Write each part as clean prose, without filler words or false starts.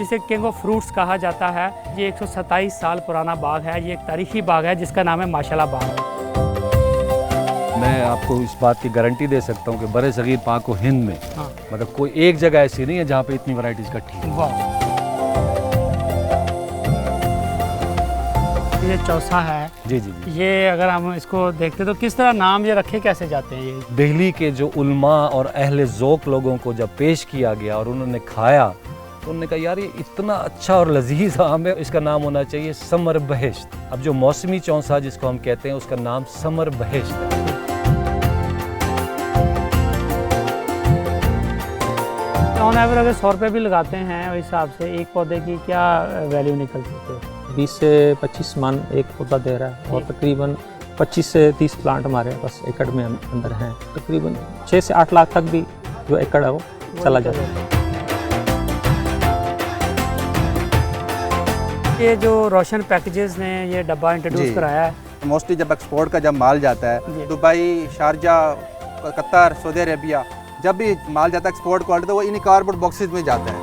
जिसे king of fruits कहा जाता है, ये 127 साल पुराना बाग है। ये एक तारीखी बाग है जिसका नाम है माशाल्लाह बाग। मैं आपको इस बात की गारंटी दे सकता हूँ कि बड़े सगीर पाक व हिंद में मतलब कोई एक जगह ऐसी नहीं है जहाँ पे इतनी वैरायटीज इकट्ठी है। वाह, ये चौसा है। जी जी जी। ये अगर हम इसको देखते तो किस तरह नाम ये रखे कैसे जाते हैं? ये दिल्ली के जो उलमा और अहले ज़ौक़ लोगों को जब पेश किया गया और उन्होंने खाया तो उन्होंने कहा यार ये इतना अच्छा और लजीज आम है, इसका नाम होना चाहिए समर बहिश्त। अब जो मौसमी चौसा जिसको हम कहते हैं उसका नाम समर बहिश्त है। ऑन एवरेज अगर 100 रुपये भी लगाते हैं उस हिसाब से एक पौधे की क्या वैल्यू निकलती है? 20 से 25 मन एक पौधा दे रहा है और तकरीबन 25 से 30 प्लांट हमारे बस एकड़ में अंदर हैं। तकरीबन 6 से 8 लाख तक भी जो एकड़ है वो चला जाता है। ये जो रोशन पैकेजेस ने ये डब्बा इंट्रोड्यूस कराया है, मोस्टली जब एक्सपोर्ट का जब माल जाता है Dubai, Sharjah, Qatar, Saudi Arabia, जब भी माल जाता है एक्सपोर्ट क्वालिटी तो वो इन कार्डबोर्ड बॉक्सेस में जाता है।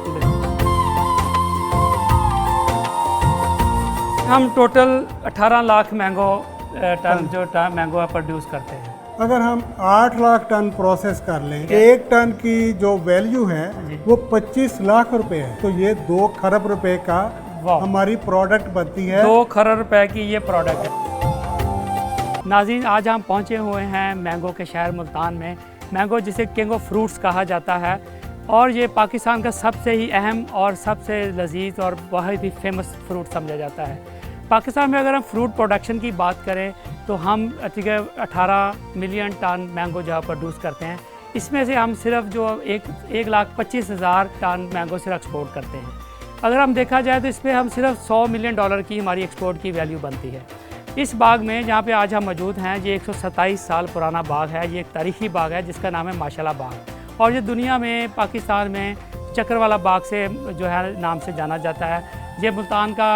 हम टोटल 18 लाख मैंगो टन जो मैंगो है प्रोड्यूस करते हैं। अगर हम 8 लाख टन प्रोसेस कर लें, एक टन की जो वैल्यू है वो 25 लाख रुपए है, तो ये 2 खरब रुपए का हमारी प्रोडक्ट बनती है। 2 खरब रुपए की ये प्रोडक्ट है। नाज़रीन, आज हम पहुंचे हुए हैं मैंगो के शहर मुल्तान में। मैंगो जिसे किंग ऑफ फ्रूट्स कहा जाता है और ये पाकिस्तान का सबसे ही अहम और सबसे लजीज और बहुत ही फेमस फ्रूट समझा जाता है। पाकिस्तान में अगर हम फ्रूट प्रोडक्शन की बात करें तो हम 18 मिलियन टन मैंगो जो प्रोड्यूस करते हैं। इसमें से हम सिर्फ जो 1,25,000 टन मैंगो सिर्फ एक्सपोर्ट करते हैं। अगर हम देखा जाए तो इसमें हम सिर्फ $100 मिलियन की हमारी एक्सपोर्ट की वैल्यू बनती है। इस बाग में जहाँ पे आज हम मौजूद हैं, ये 127 साल पुराना बाग है। ये एक तारीखी बाग है जिसका नाम है माशाल्लाह बाग और ये दुनिया में पाकिस्तान में चक्करवाला बाग से जो है नाम से जाना जाता है। ये मुल्तान का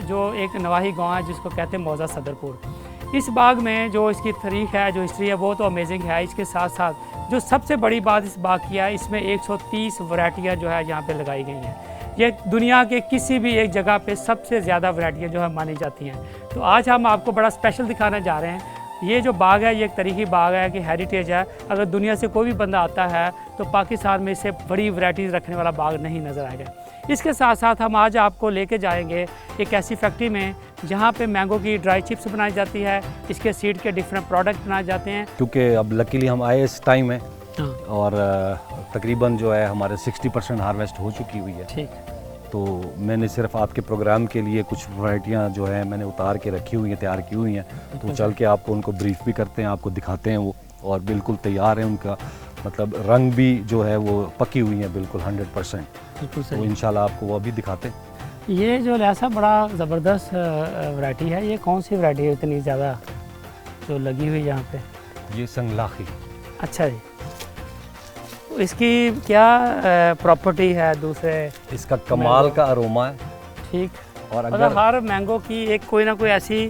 जो एक नवाही गांव है जिसको कहते हैं मौज़ा सदरपुर। इस बाग में जो इसकी तारीख है, जो हिस्ट्री है वो तो अमेजिंग है। इसके साथ साथ जो सबसे बड़ी बात इस बाग की है, इसमें 130 वैरायटियाँ जो है यहाँ पे लगाई गई हैं। ये दुनिया के किसी भी एक जगह पे सबसे ज़्यादा वैरायटियाँ जो है मानी जाती हैं। तो आज हम आपको बड़ा स्पेशल दिखाने जा रहे हैं। ये जो बाग है ये एक तारीखी बाग है कि हेरिटेज है। अगर दुनिया से कोई भी बंदा आता है तो पाकिस्तान में इससे बड़ी वैरायटीज़ रखने वाला बाग नहीं नज़र आएगा। इसके साथ साथ हम आज आपको लेके जाएंगे एक ऐसी फैक्ट्री में जहाँ पे मैंगो की ड्राई चिप्स बनाई जाती है, इसके सीड के डिफरेंट प्रोडक्ट बनाए जाते हैं। क्योंकि अब लकीली हम आए इस टाइम है और तकरीबन जो है हमारे 60% हार्वेस्ट हो चुकी हुई है। ठीक, तो मैंने सिर्फ आपके प्रोग्राम के लिए कुछ वैरायटियाँ जो है मैंने उतार के रखी हुई हैं, तैयार की हुई हैं। तो चल के आपको उनको ब्रीफ भी करते हैं, आपको दिखाते हैं वो, और बिल्कुल तैयार है उनका मतलब रंग भी जो है वो पकी हुई है बिल्कुल 100%। तो इंशाल्लाह आपको वो भी दिखाते हैं। ये जो ऐसा बड़ा ज़बरदस्त वैरायटी है, ये कौन सी वैरायटी है इतनी ज़्यादा जो लगी हुई यहाँ पे? ये संगलाखी। अच्छा जी, इसकी क्या प्रॉपर्टी है? दूसरे इसका कमाल का अरोमा है। ठीक, और अगर हर मैंगो की एक कोई ना कोई ऐसी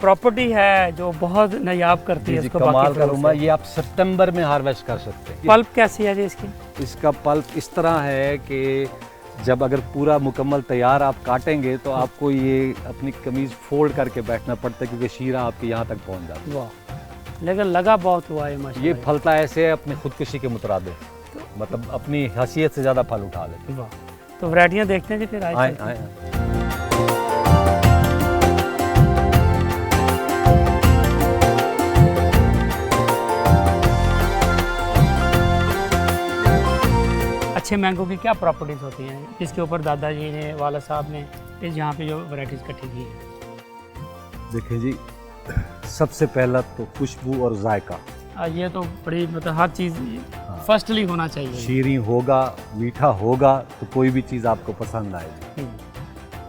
प्रॉपर्टी है जो बहुत नायाब करती है इसको। कमाल का अरोमा, ये आप सितंबर में हार्वेस्ट कर सकते हैं। पल्प कैसी है जी इसकी? इसका पल्प इस तरह है कि जब अगर पूरा मुकम्मल तैयार आप काटेंगे तो आपको ये अपनी कमीज़ फोल्ड करके बैठना पड़ता है क्योंकि शीरा आपके यहाँ तक पहुँच जाता है। वाह, लेकिन लगा बहुत हुआ है माशाल्लाह। ये फलता ऐसे है अपनी खुदकुशी के मुतरादिफ, मतलब अपनी हैसियत से ज़्यादा फल उठा लेते। वाह, तो वैरायटियाँ देखते हैं जी फिर आए। अच्छे मैंगो की क्या प्रॉपर्टीज़ होती हैं जिसके ऊपर दादाजी ने, वाला साहब ने इस यहाँ पे जो वैरायटीज़ इकट्ठी की है? देखिए जी, सबसे पहला तो खुशबू और जायका। ये तो बड़ी मतलब हर चीज़ फर्स्टली होना चाहिए। शीरी होगा, मीठा होगा तो कोई भी चीज़ आपको पसंद आएगी।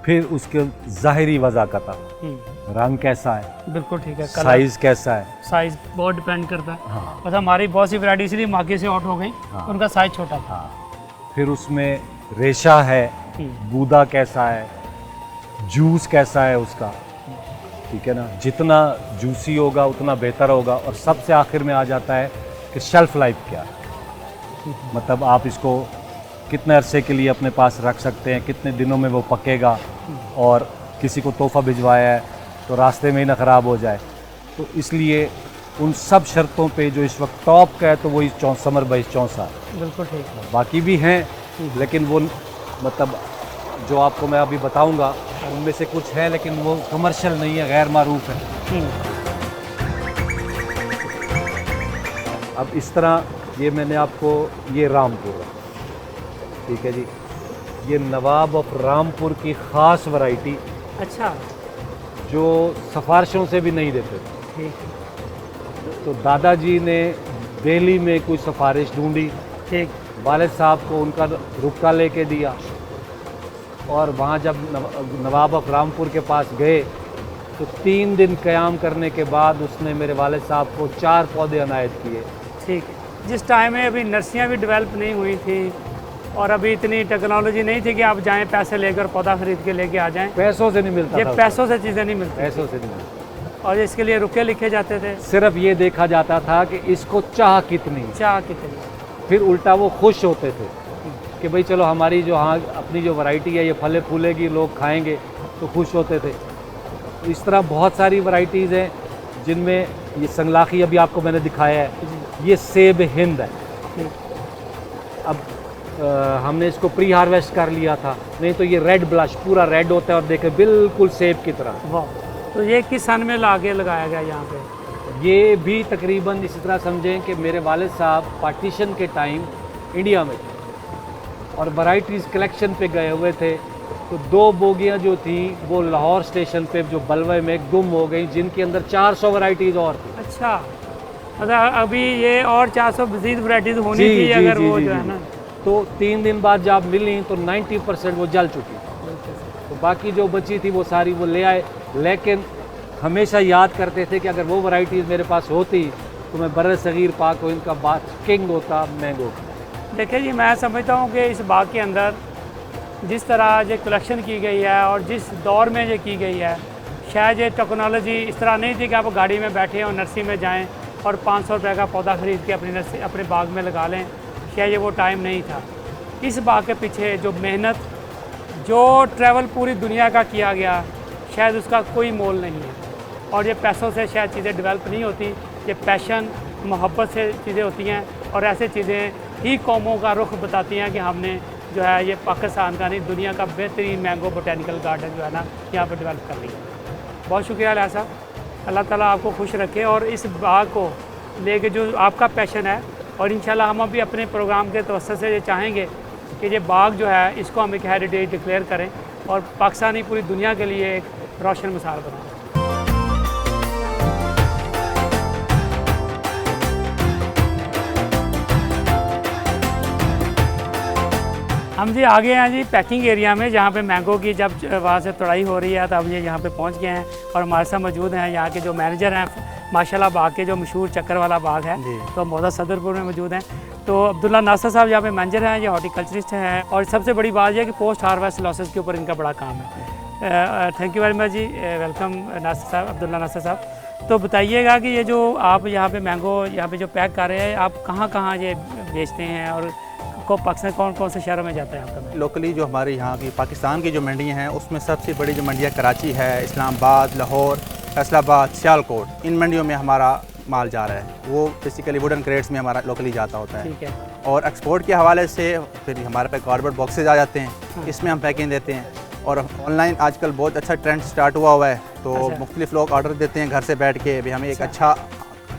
फिर उसके ज़ाहिरी वज़ाकत, रंग कैसा है, बिल्कुल ठीक है, साइज़ कैसा है, साइज़ बहुत डिपेंड करता है। हाँ। बस हमारी बहुत सी वैरायटी इसलिए मार्केट से आउट हो गई, हाँ। उनका साइज़ छोटा था। फिर उसमें रेशा है, गूदा कैसा है, जूस कैसा है उसका, ठीक है ना, जितना जूसी होगा उतना बेहतर होगा। और सबसे आखिर में आ जाता है कि शेल्फ लाइफ क्या है, मतलब आप इसको कितने अरसे के लिए अपने पास रख सकते हैं, कितने दिनों में वो पकेगा, और किसी को तोहफ़ा भिजवाया है तो रास्ते में ही ना ख़राब हो जाए। तो इसलिए उन सब शर्तों पे जो इस वक्त टॉप का है तो वही समर 22-24 बिल्कुल ठीक है। बाकी भी हैं, लेकिन वो मतलब जो आपको मैं अभी बताऊंगा उनमें से कुछ है, लेकिन वो कमर्शियल नहीं है, गैर मारूफ है। अब इस तरह ये मैंने आपको, ये रामपुर है, ठीक है जी, ये नवाब ऑफ रामपुर की ख़ास वैरायटी, अच्छा, जो सिफारिशों से भी नहीं देते थे। ठीक है, तो दादाजी ने दिल्ली में कोई सिफारिश ढूंढी, ठीक, वालिद साहब को उनका रुपका लेके दिया, और वहाँ जब नवाब ऑफ रामपुर के पास गए तो 3 दिन क़याम करने के बाद उसने मेरे वालिद साहब को 4 पौधे अनायत किए। ठीक है। जिस टाइम में अभी नर्सरियाँ भी डेवलप नहीं हुई थी और अभी इतनी टेक्नोलॉजी नहीं थी कि आप जाएं पैसे लेकर पौधा खरीद के लेके आ जाएं, पैसों से नहीं मिलता ये था, पैसों से चीज़ें नहीं मिलती, पैसों से नहीं मिलता। और इसके लिए रुपये लिखे जाते थे, सिर्फ ये देखा जाता था कि इसको चाह कितनी, चाह कितनी। फिर उल्टा वो खुश होते थे कि भाई चलो हमारी जो हाँ अपनी जो वैरायटी है ये फले फूलेगी, लोग खाएंगे, तो खुश होते थे। तो इस तरह बहुत सारी वैरायटीज़ हैं जिनमें ये संगलाखी अभी आपको मैंने दिखाया है, ये सेब हिंद है। अब हमने इसको प्री हार्वेस्ट कर लिया था, नहीं तो ये रेड ब्लश पूरा रेड होता है और देखे बिल्कुल सेब की तरह। वाह, तो ये किस सन में लाके लगाया गया यहाँ पे? ये भी तकरीबन इसी तरह समझें कि मेरे वालिद साहब पार्टीशन के टाइम इंडिया में थे और वैरायटीज़ कलेक्शन पे गए हुए थे, तो 2 बोगियाँ जो थी वो लाहौर स्टेशन पे जो बलवे में गुम हो गई, जिनके अंदर 400 वैरायटीज़ और थी। अच्छा, मतलब अभी ये और 400 मज़ीद वैरायटीज़ होनी जी, थी जी, अगर जी, वो जी, जो जी, है ना। तो 3 दिन बाद जब मिली तो 90% वो जल चुकी, तो बाकी जो बची थी वो सारी वो ले आए। लेकिन हमेशा याद करते थे कि अगर वो वैरायटीज़ मेरे पास होती तो मैं बर सग़ीर पाक को इनका बात किंग होता मैंगो का। देखिए जी, मैं समझता हूँ कि इस बाग के अंदर जिस तरह ये कलेक्शन की गई है और जिस दौर में ये की गई है, शायद ये टेक्नोलॉजी इस तरह नहीं थी कि आप गाड़ी में बैठे और नर्सरी में जाएं और 500 रुपये का पौधा ख़रीद के अपनी नर्सरी अपने बाग में लगा लें, शायद ये वो टाइम नहीं था। इस बाग के पीछे जो मेहनत, जो ट्रैवल पूरी दुनिया का किया गया, शायद उसका कोई मोल नहीं है। और ये पैसों से शायद चीज़ें डेवलप नहीं होती, ये पैशन, मोहब्बत से चीज़ें होती हैं, और ऐसे चीज़ें ही कौमों का रुख बताती हैं कि हमने जो है ये पाकिस्तान का नहीं दुनिया का बेहतरीन मैंगो बोटेनिकल गार्डन जो है ना यहाँ पर डेवलप कर लिया। बहुत शुक्रिया लाल साहब, अल्लाह ताला आपको खुश रखे और इस बाग को लेके जो आपका पैशन है, और इंशाल्लाह हम अभी अपने प्रोग्राम के तवज्जुह से ये चाहेंगे कि ये बाग जो है इसको हम एक हेरिटेज डिक्लेयर करें और पाकिस्तानी पूरी दुनिया के लिए एक रोशन मिसाल बनाएं। हम जी आ गए हैं जी पैकिंग एरिया में, जहाँ पे मैंगो की जब वहाँ से तोड़ाई हो रही है, तो अब ये यहाँ पे पहुँच गए हैं और हमारे साथ मौजूद हैं यहाँ के जो मैनेजर हैं माशाल्लाह बाग के, जो मशहूर चक्कर वाला बाग है, तो हम मौदा सदरपुर में मौजूद हैं। तो अब्दुल्ला नासर साहब यहाँ पे मैनेजर हैं, ये हॉर्टिकल्चरिस्ट हैं, और सबसे बड़ी बात यह है कि पोस्ट हार्वेस्ट लॉसेस के ऊपर इनका बड़ा काम है। Thank you very much ji, welcome Nasser साहब, अब्दुल्ला नासर साहब। तो बताइएगा कि ये जो आप यहाँ पे मैंगो यहाँ पे जो पैक कर रहे हैं, आप कहाँ ये बेचते हैं और को पाकिस्तान कौन कौन से शहरों में जाता है आपका? लोकली जो हमारे यहाँ की पाकिस्तान की जो मंडियाँ हैं उसमें सबसे बड़ी जो मंडियाँ कराची है, इस्लामाबाद, लाहौर, फैसलाबाद, सियालकोट, इन मंडियों में हमारा माल जा रहा है। वो बेसिकली वुडन क्रेट्स में हमारा लोकली जाता होता है। ठीक है। और एक्सपोर्ट के हवाले से फिर हमारे पास कार्डबोर्ड बॉक्सेज आ जाते हैं, इसमें हम पैकिंग देते हैं। और ऑनलाइन आजकल बहुत अच्छा ट्रेंड स्टार्ट हुआ है, तो मुख्तलिफ लोग ऑर्डर देते हैं घर से बैठ के भी हमें एक अच्छा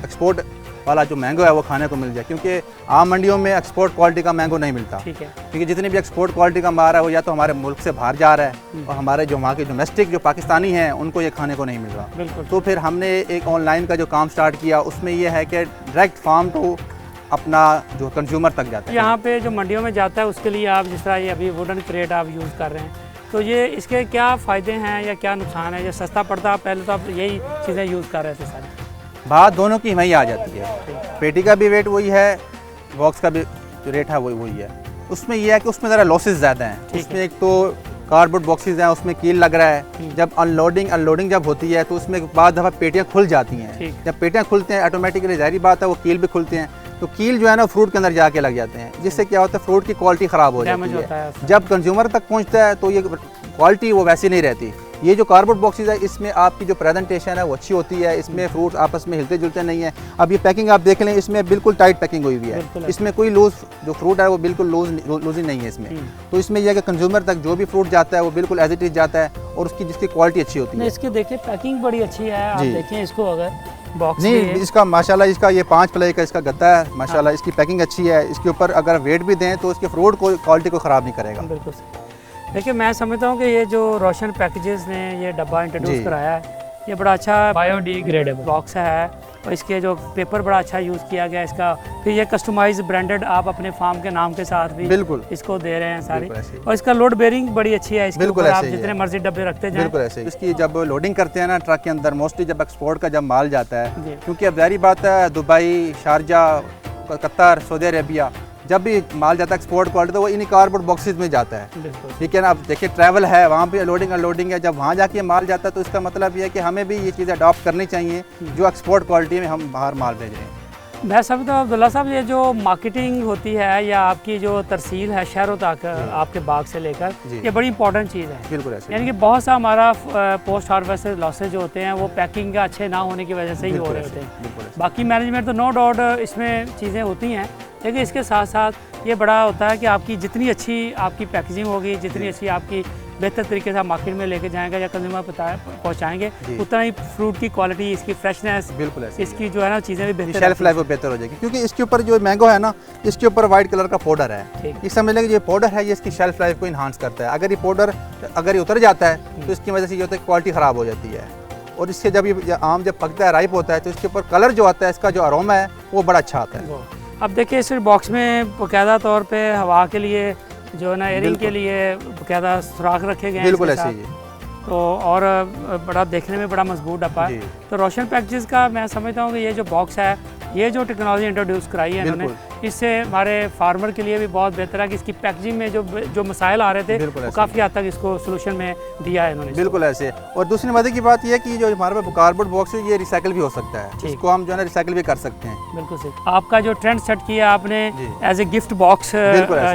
एक्सपोर्ट वाला जो मैंगो है वो खाने को मिल जाए, क्योंकि आम मंडियों में एक्सपोर्ट क्वालिटी का मैंगो नहीं मिलता। ठीक है। क्योंकि जितनी भी एक्सपोर्ट क्वालिटी का माल है वो या तो हमारे मुल्क से बाहर जा रहा है और हमारे जो वहाँ के डोमेस्टिक जो पाकिस्तानी हैं उनको ये खाने को नहीं मिल रहा। बिल्कुल। तो फिर हमने एक ऑनलाइन का जो काम स्टार्ट किया, उसमें यह है कि डायरेक्ट फार्म टू अपना जो कंज्यूमर तक जाता है। यहाँ पे जो मंडियों में जाता है उसके लिए आप जिस तरह ये अभी वुडन क्रेट आप यूज़ कर रहे हैं, तो ये इसके क्या फ़ायदे हैं या क्या नुकसान है? ये सस्ता पड़ता है, पहले तो आप यही चीज़ें यूज़ कर रहे थे सारी। बात दोनों की वहीं आ जाती है, पेटी का भी वेट वही है, बॉक्स का भी जो रेट है वही है। उसमें यह है कि उसमें ज़रा लॉसेस ज़्यादा हैं। उसमें एक तो कार्डबोर्ड बॉक्सेस हैं, उसमें कील लग रहा है, जब अनलोडिंग जब होती है तो उसमें बाद दफ़ा पेटियाँ खुल जाती हैं। जब पेटियाँ खुलते हैं ऑटोमेटिकली जाहिर बात है वो कील भी खुलते हैं, तो कील जो है ना फ्रूट के अंदर जाके लग जाते हैं, जिससे क्या होता है फ्रूट की क्वालिटी ख़राब हो डैमेज जाती होता है है। जब कंज्यूमर तक पहुंचता है तो ये क्वालिटी वो वैसी नहीं रहती। ये जो कार्डबोर्ड बॉक्सेस है इसमें आपकी जो प्रेजेंटेशन है वो अच्छी होती है, इसमें फ्रूट्स आपस में हिलते जुलते नहीं है। अब ये पैकिंग आप देख लें, इसमें बिल्कुल टाइट पैकिंग हुई हुई है, इसमें कोई लूज जो फ्रूट है वो बिल्कुल लूजिंग नहीं है इसमें। तो इसमें यह है कि कंज्यूमर तक जो भी फ्रूट जाता है वो बिल्कुल एज इट इज जाता है और उसकी जिसकी क्वालिटी अच्छी होती है। इसके देखिए पैकिंग बड़ी अच्छी है, आप देखें इसको अगर बॉक्स नहीं इसका माशाल्लाह इसका ये 5 प्लाई का इसका गद्दा है माशाल्लाह, इसकी पैकिंग अच्छी है। इसके ऊपर अगर वेट भी दें तो इसके फ्रूट को क्वालिटी को ख़राब नहीं करेगा। बिल्कुल। देखिए मैं समझता हूँ कि ये जो रोशन पैकेजेस ने ये डब्बा इंट्रोड्यूस कराया है, ये बड़ा अच्छा बायोडिग्रेडेबल बॉक्स है और इसके जो पेपर बड़ा अच्छा यूज़ किया गया इसका। फिर ये कस्टमाइज ब्रांडेड आप अपने फार्म के नाम के साथ भी बिल्कुल इसको दे रहे हैं सारी, और इसका लोड बेयरिंग बड़ी अच्छी है, इसके ऊपर आप जितने मर्जी डब्बे रखते जाएं। बिल्कुल ऐसे इसकी जब लोडिंग करते हैं ना ट्रक के अंदर, मोस्टली जब एक्सपोर्ट का जब माल जाता है, क्योंकि अब जारी बात है Dubai, Sharjah, Qatar, Saudi Arabia जब भी माल जाता है एक्सपोर्ट क्वालिटी तो वो इन्हीं कार्डबोर्ड बॉक्सेस में जाता है। ठीक है ना, अब देखिए ट्रैवल है वहाँ पे लोडिंग अनलोडिंग है, जब वहाँ जाके माल जाता है तो इसका मतलब ये है कि हमें भी ये चीज़ें अडॉप्ट करनी चाहिए जो एक्सपोर्ट क्वालिटी में हम बाहर माल भेज रहे हैं। मैं समझता हूँ अब्दुल्ला साहब ये जो मार्केटिंग होती है या आपकी जो तरसील है शहरों तक आपके बाग से लेकर, ये बड़ी इंपॉर्टेंट चीज़ है। बिल्कुल ऐसे यानी कि बहुत सा हमारा पोस्ट हार्वेस्ट लॉसेज जो होते हैं वो पैकिंग का अच्छे ना होने की वजह से ही हो रहे होते हैं। बाकी मैनेजमेंट तो नो डाउट इसमें चीज़ें होती हैं, लेकिन इसके साथ साथ ये बड़ा होता है कि आपकी जितनी अच्छी आपकी पैकेजिंग होगी, जितनी अच्छी आपकी बेहतर तरीके से आप मार्केट में लेके जाएंगे या कंज्यूमर पहुंचाएंगे, उतना ही फ्रूट की क्वालिटी, इसकी फ्रेशनेस, बिल्कुल इसकी जो है ना चीज़ें भी बेहतर, शेल्फ लाइफ बेहतर हो जाएगी। क्योंकि इसके ऊपर जो मैंगो है ना, इसके ऊपर वाइट कलर का पाउडर है, ये समझ लेंगे ये पाउडर है, ये इसकी शेल्फ लाइफ को इन्हांस करता है। अगर ये पाउडर अगर ये उतर जाता है तो इसकी वजह से ये होता है क्वालिटी ख़राब हो जाती है। और इससे जब ये आम जब पकता है, राइप होता है, तो इसके ऊपर कलर जो आता है, इसका जो अरोमा है वो बड़ा अच्छा आता है। अब देखिए इस बॉक्स में बाकायदा तौर पे हवा के लिए जो है ना एयरिंग के लिए बाकायदा सुराख रखे गए हैं। बिल्कुल ऐसे ही तो और बड़ा देखने में बड़ा मजबूत डब्बा है। तो रोशन पैकेजेस का मैं समझता हूँ कि ये जो बॉक्स है, ये जो टेक्नोलॉजी इंट्रोड्यूस कराई है इन्होंने, इससे हमारे फार्मर के लिए भी बहुत बेहतर है कि इसकी पैकेजिंग में जो मसाइल आ रहे थे वो काफ़ी हद तक इसको सोल्यूशन में दिया है इन्होंने। बिल्कुल ऐसे। और दूसरी मजे की बात यह है कि जो हमारे पास कार्डबोर्ड बॉक्स है ये रिसाइकिल भी हो सकता है, इसको हम जो है ना रिसाइकिल भी कर सकते हैं। बिल्कुल सही। आपका जो ट्रेंड सेट किया आपने एज ए गिफ्ट बॉक्स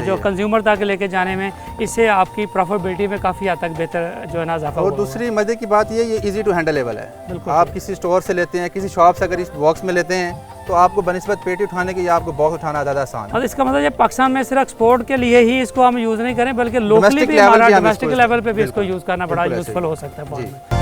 जो कंज्यूमर तक लेके जाने में, इससे आपकी प्रॉफिटेबिलिटी में काफ़ी हद तक बेहतर जो है ना इजाफा। और दूसरी मजे की बात ये ईजी टू हैंडलेबल है। आप किसी स्टोर से लेते हैं, किसी शॉप से अगर इस बॉक्स में लेते हैं तो आपको बनिस्बत पेटी उठाने की या आपको बॉक्स उठाना ज़्यादा आसान है। और इसका मतलब ये पाकिस्तान में सिर्फ एक्सपोर्ट के लिए ही इसको हम यूज़ नहीं करें, बल्कि लोकली भी हमारा डोमेस्टिक लेवल पे भी इसको यूज़ करना बड़ा यूज़फुल हो सकता है।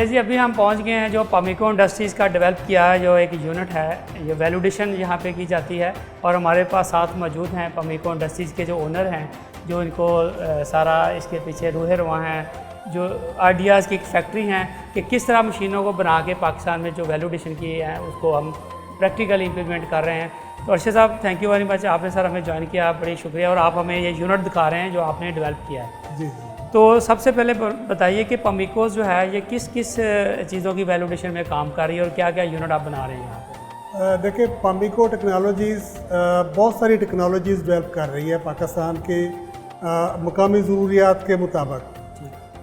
जी अभी हम पहुंच गए हैं जो पामिको इंडस्ट्रीज़ का डेवलप किया है जो एक यूनिट है, ये वैल्यूडेशन यहाँ पे की जाती है। और हमारे पास साथ मौजूद हैं पामिको इंडस्ट्रीज़ के जो ओनर हैं, जो इनको सारा इसके पीछे रूहे रवां हैं, जो आइडियाज़ की एक फैक्ट्री हैं कि किस तरह मशीनों को बना के पाकिस्तान में जो वैल्यूडेशन किए हैं उसको हम प्रैक्टिकली इम्प्लीमेंट कर रहे हैं। तो अर्शद साहब थैंक यू वेरी मच, आपने सर हमें ज्वाइन किया, बड़ी शुक्रिया। और आप हमें ये यूनिट दिखा रहे हैं जो आपने डेवलप किया है। जी। तो सबसे पहले बताइए कि पामिकोस जो है ये किस किस चीज़ों की वैल्यूडेशन में काम कर रही है और क्या क्या यूनिट आप बना रहे हैं यहाँ पे? देखिए पामिको टेक्नोलॉजीज़ बहुत सारी टेक्नोलॉजीज़ डेवलप कर रही है पाकिस्तान के मकामी ज़रूरियात के मुताबिक,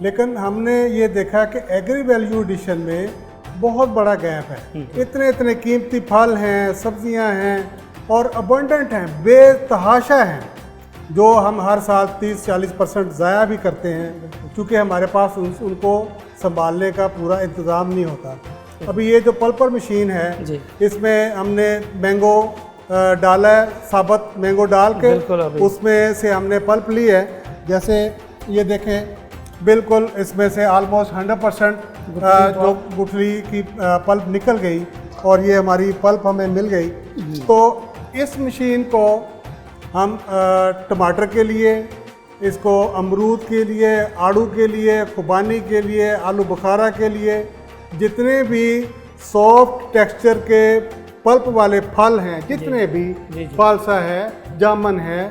लेकिन हमने ये देखा कि एग्री वैल्यू एडिशन में बहुत बड़ा गैप है। इतने इतने कीमती फल हैं, सब्जियां हैं और अबंडेंट हैं, बेतहाशा हैं, जो हम हर साल 30-40% ज़ाया भी करते हैं क्योंकि हमारे पास उनको संभालने का पूरा इंतज़ाम नहीं होता। अभी ये जो पल्पर मशीन है इसमें हमने मैंगो डाला है, साबुत मैंगो डाल के उसमें से हमने पल्प ली है। जैसे ये देखें बिल्कुल इसमें से ऑलमोस्ट 100% जो गुठली की पल्प निकल गई और ये हमारी पल्प हमें मिल गई। तो इस मशीन को हम टमाटर के लिए, इसको अमरूद के लिए, आड़ू के लिए, खुबानी के लिए, आलू बुखारा के लिए, जितने भी सॉफ्ट टेक्सचर के पल्प वाले फल हैं, जितने भी फालसा है, जामन है,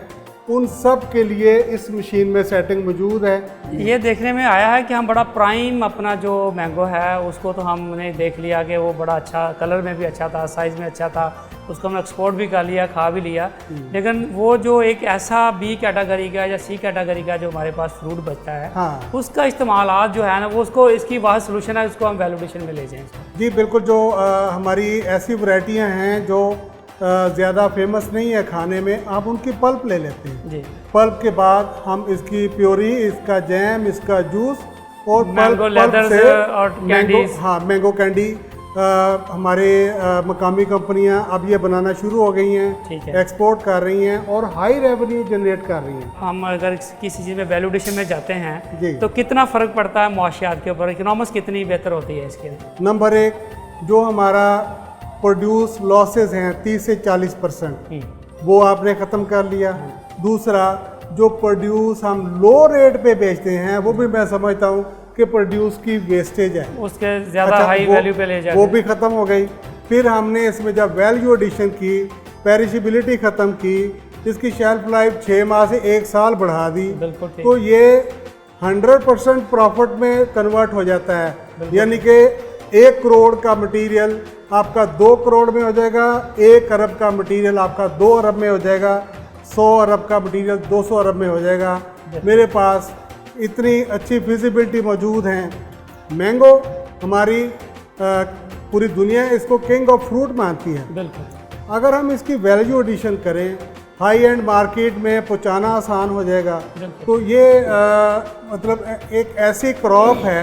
उन सब के लिए इस मशीन में सेटिंग मौजूद है। ये देखने में आया है कि हम बड़ा प्राइम अपना जो मैंगो है उसको तो हमने देख लिया कि वो बड़ा अच्छा, कलर में भी अच्छा था, साइज़ में अच्छा था, उसको हमने एक्सपोर्ट भी कर लिया, खा भी लिया। लेकिन वो जो एक ऐसा बी कैटेगरी का या सी कैटेगरी का जो हमारे पास फ्रूट बचता है, हाँ। उसका इस्तेमाल आज जो है ना वो उसको, इसकी वाह सोल्यूशन है, उसको हम वैल्यूडेशन में ले जाएं। जी बिल्कुल, जो हमारी ऐसी वैरायटियां हैं जो ज़्यादा फेमस नहीं है खाने में, आप उनकी पल्प ले लेते हैं जी। पल्प के बाद हम इसकी प्योरी, इसका जैम, इसका जूस और मैंगो लेदर्स और कैंडीज, हाँ मैंगो कैंडी हमारे मकामी कंपनियां अब ये बनाना शुरू हो गई ठीक हैं, है। एक्सपोर्ट कर रही हैं और हाई रेवेन्यू जनरेट कर रही हैं। हम अगर किसी चीज़ में वैल्यूडेशन में जाते जी। हैं तो कितना फ़र्क पड़ता है मुआशियात के ऊपर, इकोनॉमिक्स कितनी बेहतर होती है इसके? नंबर एक, जो हमारा प्रोड्यूस लॉसेस हैं 30 से 40%, वो आपने ख़त्म कर लिया। दूसरा, जो प्रोड्यूस हम लो रेट पे बेचते हैं वो भी मैं समझता हूँ कि प्रोड्यूस की वेस्टेज है, उसके ज़्यादा हाई वैल्यू पे ले जाते वो हैं। भी ख़त्म हो गई। फिर हमने इसमें जब वैल्यू एडिशन की, पेरिशेबिलिटी ख़त्म की, इसकी शेल्फ लाइफ 6 माह से 1 साल बढ़ा दी, बिल्कुल ठीक। तो ये 100% प्रॉफिट में कन्वर्ट हो जाता है। यानी कि 1 करोड़ का मटेरियल आपका 2 करोड़ में हो जाएगा, 1 अरब का मटेरियल आपका 2 अरब में हो जाएगा, 100 अरब का मटेरियल 200 अरब में हो जाएगा। मेरे पास इतनी अच्छी फिजिबिलिटी मौजूद है। मैंगो हमारी पूरी दुनिया इसको किंग ऑफ फ्रूट मानती है। बिल्कुल। अगर हम इसकी वैल्यू एडिशन करें, हाई एंड मार्केट में पहुंचाना आसान हो जाएगा। तो ये मतलब एक ऐसी क्रॉप है,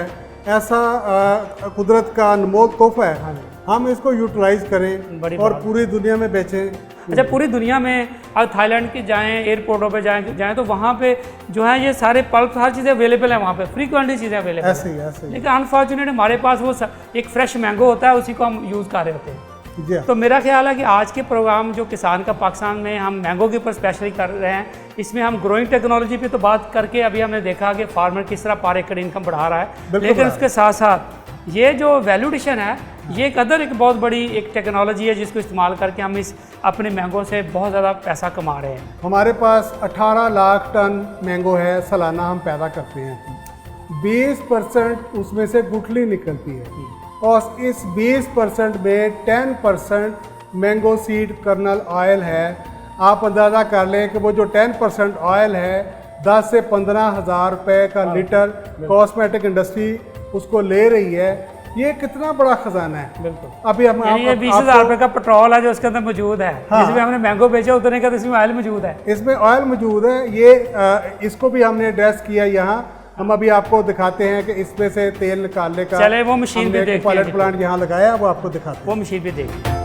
ऐसा कुदरत का अनमोल तोहफा है, हम इसको यूटिलाइज करें और पूरी दुनिया में बेचें। अच्छा, पूरी दुनिया में अब थाईलैंड के जाएं, एयरपोर्टों पे जाएं तो वहाँ पे जो है ये सारे पल्प, हर चीज़ें अवेलेबल है वहाँ पे, फ्रीक्वेंटली चीज़ें अवेलेबल ऐसे ही लेकिन अनफॉर्चुनेट हमारे पास वो एक फ्रेश मैंगो होता है, उसी को हम यूज़ कर रहे होते हैं। जी। तो मेरा ख्याल है कि आज के प्रोग्राम जो किसान का पाकिस्तान में हम मैंगो के ऊपर स्पेशली कर रहे हैं, इसमें हम ग्रोइंग टेक्नोलॉजी पे तो बात करके अभी हमने देखा कि फार्मर किस तरह पर एकड़ इनकम बढ़ा रहा है, लेकिन उसके साथ साथ ये जो वैल्यूडेशन है ये एक बहुत बड़ी एक टेक्नोलॉजी है जिसको इस्तेमाल करके हम इस अपने मैंगो से बहुत ज़्यादा पैसा कमा रहे हैं। हमारे पास 18 लाख टन मैंगो है, सालाना हम पैदा करते हैं। 20% उसमें से गुठली निकलती है और इस 20% में 10% मैंगो सीड कर्नल ऑयल है। आप अंदाज़ा कर लें कि वो जो 10% ऑयल है 10 से 15 हज़ार रुपये का लीटर कॉस्मेटिक इंडस्ट्री उसको ले रही है। ये कितना बड़ा खजाना है। बिल्कुल। अभी हम ये 20,000 रुपये का पेट्रोल है जो उसके अंदर मौजूद है, जिसमें हमने मैंगो बेचा उतने का, तो इसमें ऑयल मौजूद है। इसमें ऑयल मौजूद है। ये इसको भी हमने एड्रेस किया यहाँ। हम अभी आपको दिखाते हैं कि इसमें से तेल निकालने का, चले वो मशीन भी देखते हैं, पायलट प्लांट यहाँ लगाया, वो आपको दिखाते हैं। वो मशीन भी देखते हैं।